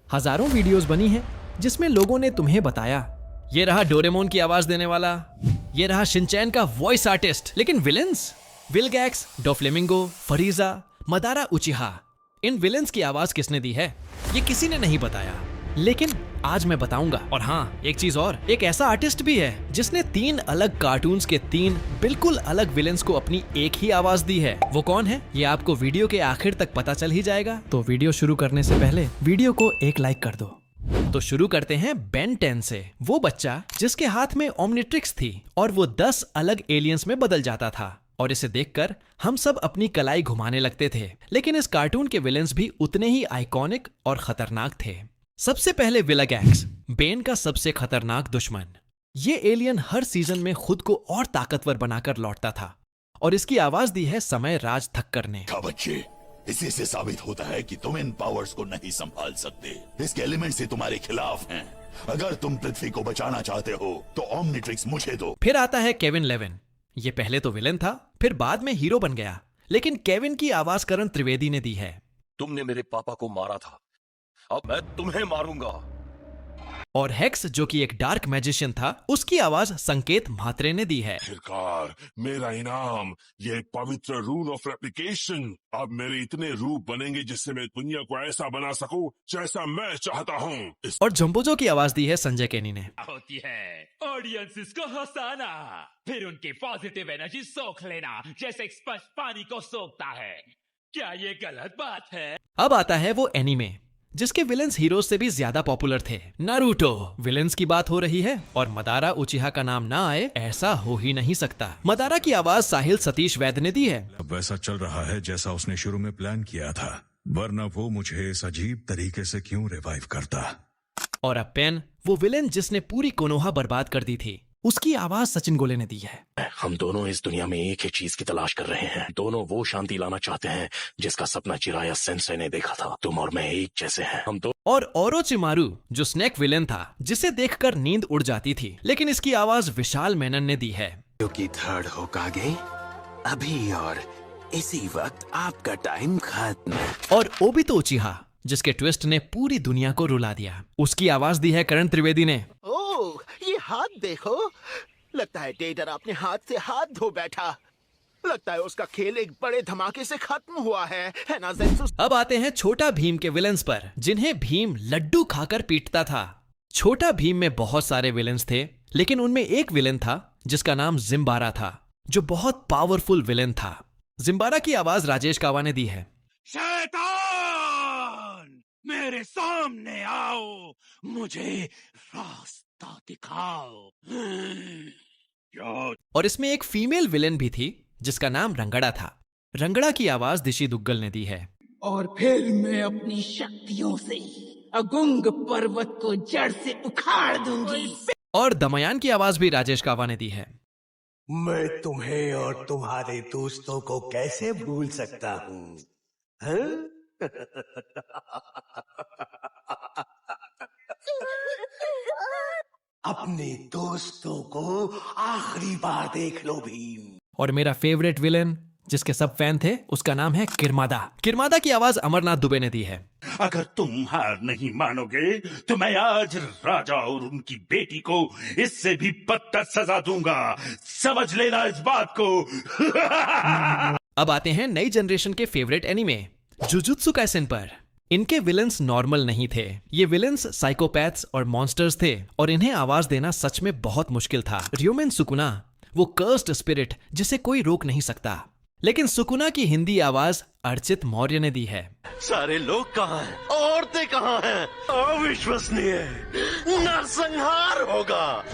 हजारों वीडियोस बनी हैं जिसमें लोगों ने तुम्हें बताया, ये रहा डोरेमोन की आवाज देने वाला, ये रहा शिनचैन का वॉइस आर्टिस्ट। लेकिन विलेंस, विलगैक्स, डोफ्लेमिंगो, फरीजा, मदारा उचिहा, इन विलेंस की आवाज किसने दी है ये किसी ने नहीं बताया। लेकिन आज मैं बताऊंगा। और हाँ, एक चीज और, एक ऐसा आर्टिस्ट भी है जिसने 3 अलग कार्टून्स के 3 बिल्कुल अलग विलेंस को अपनी एक ही आवाज दी है। वो कौन है ये आपको वीडियो के आखिर तक पता चल ही जाएगा। तो वीडियो शुरू करने से पहले वीडियो को एक लाइक कर दो। तो शुरू करते हैं बेन 10 से। वो बच्चा जिसके हाथ में ओमनिट्रिक्स थी और वो 10 अलग एलियंस में बदल जाता था, और इसे देखकर हम सब अपनी कलाई घुमाने लगते थे। लेकिन इस कार्टून के विलेंस भी उतने ही आइकॉनिक और खतरनाक थे। सबसे पहले विलागैक्स, बेन का सबसे खतरनाक दुश्मन। ये एलियन हर सीजन में खुद को और ताकतवर बनाकर लौटता था, और इसकी आवाज दी है समय राज थक्कर ने। बच्चे, इसी से साबित होता है कि तुम इन पावर्स को नहीं संभाल सकते। इसके एलिमेंट्स ही तुम्हारे खिलाफ हैं। अगर तुम पृथ्वी को बचाना चाहते हो तो ओमनिट्रिक्स मुझे दो। फिर आता है केविन 11। ये पहले तो विलेन था, फिर बाद में हीरो बन गया। लेकिन केविन की आवाज करण त्रिवेदी ने दी है। तुमने मेरे पापा को मारा था, अब मैं तुम्हें मारूंगा। और हेक्स, जो कि एक डार्क मैजिशियन था, उसकी आवाज संकेत म्हात्रे ने दी है। आखिरकार मेरा इनाम, ये पवित्र रून ऑफ रेप्लिकेशन। अब मेरे इतने रूप बनेंगे जिससे मैं दुनिया को ऐसा बना सकूं जैसा मैं चाहता हूं। और जम्बोजो की आवाज दी है संजय केनी ने। होती है ऑडियंसेस को हंसाना, फिर उनकी पॉजिटिव एनर्जी सोख लेना जैसे एक स्पंज पानी को सोखता है। क्या ये गलत बात है? अब आता है वो एनीमे जिसके विलेंस हीरोज से भी ज्यादा पॉपुलर थे, नारुतो। विलेंस की बात हो रही है और मदारा उचिहा का नाम ना आए ऐसा हो ही नहीं सकता। मदारा की आवाज साहिल सतीश वैद्य ने दी है। अब वैसा चल रहा है जैसा उसने शुरू में प्लान किया था, वरना वो मुझे इस अजीब तरीके से क्यों रिवाइव करता। और अब पेन, वो विलेन जिसने पूरी कोनोहा बर्बाद कर दी थी, उसकी आवाज सचिन गोले ने दी है। हम दोनों इस दुनिया में एक ही चीज की तलाश कर रहे हैं। दोनों वो शांति लाना चाहते हैं जिसका सपना चिराया सेंसेई ने देखा था। तुम और मैं एक जैसे हैं। हम दो। और ओरोचिमारू, जो स्नेक विलेन था, जिसे देखकर नींद उड़ जाती थी, लेकिन इसकी आवाज विशाल मेनन ने दी है। क्योंकि थर्ड होकागे अभी और इसी वक्त आपका टाइम खत्म। और ओबितो उचिहा, जिसके ट्विस्ट ने पूरी दुनिया को रुला दिया, उसकी आवाज दी है करण त्रिवेदी ने। ओह, ये हाथ देखो, लगता है टेडर अपने हाथ से हाथ धो बैठा। लगता है उसका खेल एक बड़े धमाके से खत्म हुआ है ना ज़ेन्सु? अब आते हैं छोटा भीम के विलेंस पर, जिन्हें भीम लड्डू खाकर पीटता था। छोटा भीम में बहुत सारे विलेंस थे, लेकिन उनमें एक विलेन था जिसका नाम जिम्बारा था, जो बहुत पावरफुल विलेन था। जिम्बारा की आवाज राजेश कावा ने दी है। शैतान, मेरे सामने आओ, मुझे रास्ता दिखाओ। और इसमें एक फीमेल विलेन भी थी जिसका नाम रंगड़ा था। रंगड़ा की आवाज दिशी दुग्गल ने दी है। और फिर मैं अपनी शक्तियों से अगुंग पर्वत को जड़ से उखाड़ दूंगी। और दमयान की आवाज भी राजेश कावा ने दी है। मैं तुम्हें और तुम्हारे दोस्तों को कैसे भूल सकता हूँ? अपने दोस्तों को आखिरी बार देख लो भीम। और मेरा फेवरेट विलेन जिसके सब फैन थे, उसका नाम है किरमादा। किरमादा की आवाज अमरनाथ दुबे ने दी है। अगर तुम हार नहीं मानोगे तो मैं आज राजा और उनकी बेटी को इससे भी बदतर सजा दूंगा, समझ लेना इस बात को। अब आते हैं नई जनरेशन के फेवरेट एनीमे जुजुत्सु काइसेन पर। इनके विलेंस नॉर्मल नहीं थे, ये विलेंस साइकोपैथ्स और मॉन्स्टर्स थे, और इन्हें आवाज देना सच में बहुत मुश्किल था। र्योमेन सुकुना, वो कर्स्ड स्पिरिट जिसे कोई रोक नहीं सकता। लेकिन सुकुना की हिंदी आवाज अर्चित मौर्य ने दी है। सारे लोग कहाँ हैं? औरतें कहाँ हैं? अविश्वसनीय, नरसंहार होगा।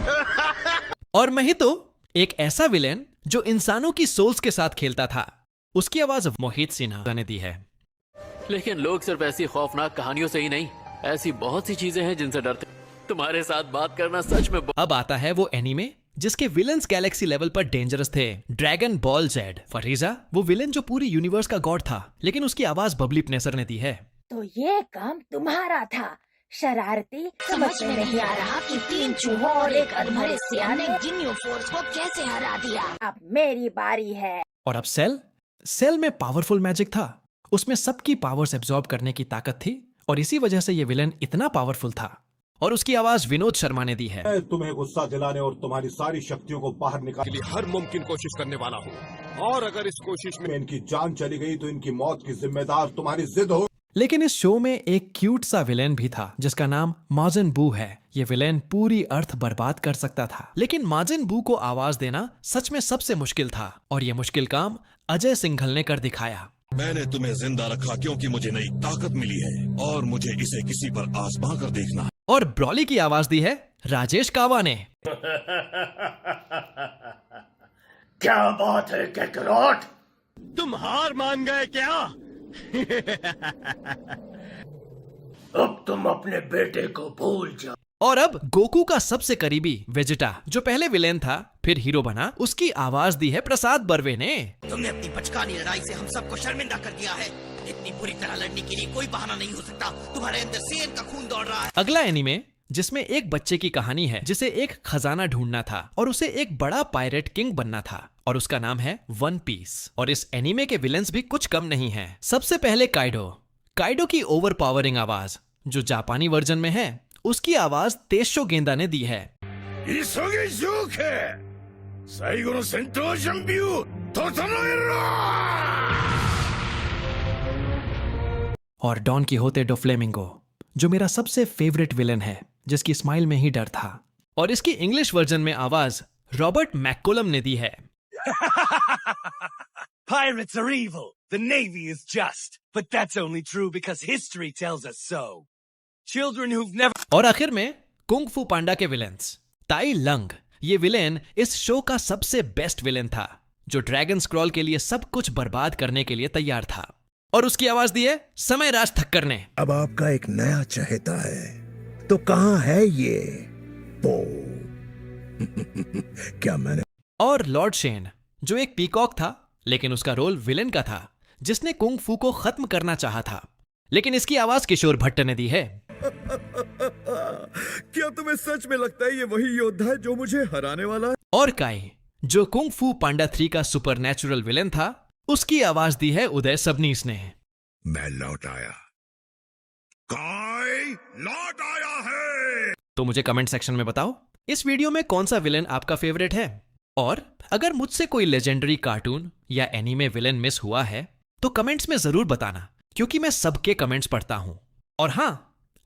और महितो, एक ऐसा विलेन जो इंसानों की सोल्स के साथ खेलता था, उसकी आवाज मोहित सिन्हा ने दी है। लेकिन लोग सिर्फ ऐसी खौफनाक कहानियों से ही नहीं, ऐसी बहुत सी चीजें हैं जिनसे डरते। तुम्हारे साथ बात करना सच में। अब आता है वो एनीमे जिसके विलेंस गैलेक्सी लेवल पर डेंजरस थे, ड्रैगन बॉल जेड। फरीजा, वो विलेन जो पूरी यूनिवर्स का गॉड था, लेकिन उसकी आवाज बबली प्नेसर ने दी है। तो ये काम तुम्हारा था, शरारती। समझ में नहीं आ रहा कि 3 चूहों और एक अधमरे सियार ने जिनियो फोर्स को कैसे हरा दिया। अब मेरी बारी है। और अब सेल में पावरफुल मैजिक था। उसमें सबकी पावर्स एब्जॉर्ब करने की ताकत थी और इसी वजह से ये विलेन इतना पावरफुल था। और उसकी आवाज विनोद शर्मा ने दी है। मैं तुम्हें गुस्सा दिलाने और तुम्हारी सारी शक्तियों को बाहर निकालने के लिए हर मुमकिन कोशिश करने वाला हूँ, और अगर इस कोशिश में इनकी जान चली गई तो इनकी मौत की जिम्मेदार तुम्हारी जिद हो। लेकिन इस शो में एक क्यूट सा विलेन भी था जिसका नाम माजिन बू है। ये विलेन पूरी अर्थ बर्बाद कर सकता था, लेकिन माजिन बू को आवाज देना सच में सबसे मुश्किल था, और ये मुश्किल काम अजय सिंघल ने कर दिखाया। मैंने तुम्हें जिंदा रखा क्योंकि मुझे नई ताकत मिली है और मुझे इसे किसी पर आजमा कर देखना है। और ब्रॉली की आवाज दी है राजेश कावा ने। क्या बात है कैकरॉट, तुम हार मान गए क्या? अब तुम अपने बेटे को भूल जाओ। और अब गोकू का सबसे करीबी वेजिटा, जो पहले विलेन था फिर हीरो बना, उसकी आवाज दी है प्रसाद बर्वे ने। तुमने अपनी बचकानी लड़ाई से हम सबको शर्मिंदा कर दिया है। इतनी बुरी तरह लड़ने के लिए कोई बहाना नहीं हो सकता। तुम्हारे अंदर सेन का खून दौड़ रहा है। अगला एनीमे जिसमें एक बच्चे की कहानी है जिसे एक खजाना ढूंढना था और उसे एक बड़ा पायरेट किंग बनना था, और उसका नाम है वन पीस। और इस एनीमे के विलेंस भी कुछ कम नहीं हैं। सबसे पहले काइडो की ओवर पावरिंग आवाज जो जापानी वर्जन में है, उसकी आवाज तेशो गेंदा ने दी है। और डॉन कीहोते डो फ्लेमिंगो जो मेरा सबसे फेवरेट विलेन है, जिसकी स्माइल में ही डर था, और इसकी इंग्लिश वर्जन में आवाज रॉबर्ट मैककोलम ने दी है। Pirates are evil. The Navy is just. But that's only true because history tells us so. Children who've never... और आखिर में कुंग फू पांडा के विलेंस। ताई लंग, ये विलेन इस शो का सबसे बेस्ट विलेन था, जो ड्रैगन स्क्रॉल के लिए सब कुछ बर्बाद करने के लिए तैयार था। और उसकी आवाज दी है समय राज थक्कर ने। अब आपका एक नया चहेता है, तो कहाँ है ये पो? क्या मैंने... और लॉर्ड शेन, जो एक पीकॉक था लेकिन उसका रोल विलेन का था, जिसने कुंग फू को खत्म करना चाहा था, लेकिन इसकी आवाज किशोर भट्ट ने दी है। क्या तुम्हें सच में लगता है ये वही योद्धा है जो मुझे हराने वाला है? और काई, जो कुंग फू पांडा 3 का सुपरनैचुरल विलेन था, उसकी आवाज दी है उदय सबनीस ने। मैं लौट आया, काई लौट आया है। तो मुझे कमेंट सेक्शन में बताओ इस वीडियो में कौन सा विलेन आपका फेवरेट है, और अगर मुझसे कोई लेजेंडरी कार्टून या एनीमे विलेन मिस हुआ है तो कमेंट्स में जरूर बताना, क्योंकि मैं सबके कमेंट्स पढ़ता हूं। और हां,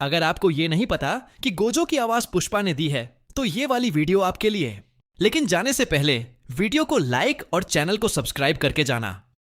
अगर आपको ये नहीं पता कि गोजो की आवाज पुष्पा ने दी है, तो ये वाली वीडियो आपके लिए। लेकिन जाने से पहले वीडियो को लाइक और चैनल को सब्सक्राइब करके जाना,